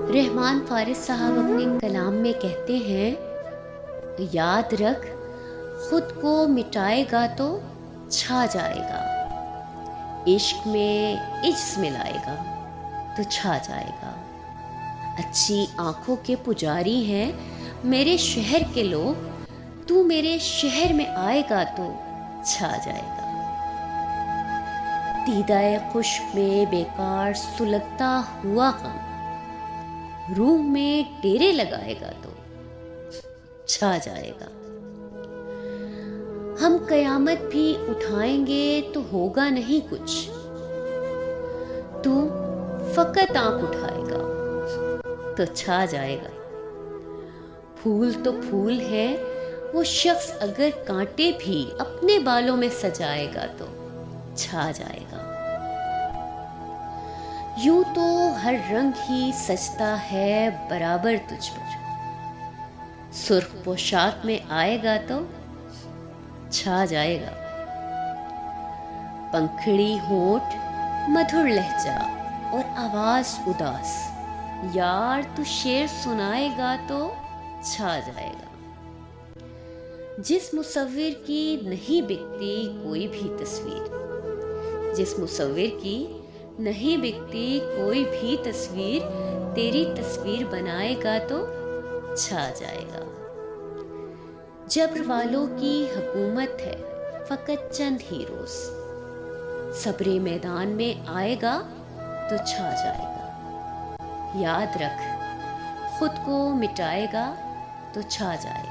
रहमान फारिस साहब अपने कलाम में कहते हैं, याद रख खुद को मिटाएगा तो छा जाएगा, इश्क में इज्ज मिलाएगा तो छा जाएगा। अच्छी आंखों के पुजारी हैं मेरे शहर के लोग, तू मेरे शहर में आएगा तो छा जाएगा। दीदाए खुश्क में बेकार सुलगता हुआ गम, रूह में डेरे लगाएगा तो छा जाएगा। हम कयामत भी उठाएंगे तो होगा नहीं कुछ, तू फकत आंख उठाएगा तो छा जाएगा। फूल तो फूल है वो शख्स अगर कांटे भी अपने बालों में सजाएगा तो छा जाएगा। यूं तो हर रंग ही सजता है बराबर तुझ पर, सुर्ख पोशाक में आएगा तो छा जाएगा। पंखड़ी होठ मधुर लहजा और आवाज उदास, यार तू शेर सुनाएगा तो छा जाएगा। जिस मुसव्विर की नहीं बिकती कोई भी तस्वीर, जिस मुसव्विर की नहीं बिकती कोई भी तस्वीर, तेरी तस्वीर बनाएगा तो छा जाएगा। जब्र वालों की हुकूमत है फकत चंद हीरोज, सबरे मैदान में आएगा तो छा जाएगा। याद रख खुद को मिटाएगा तो छा जाएगा।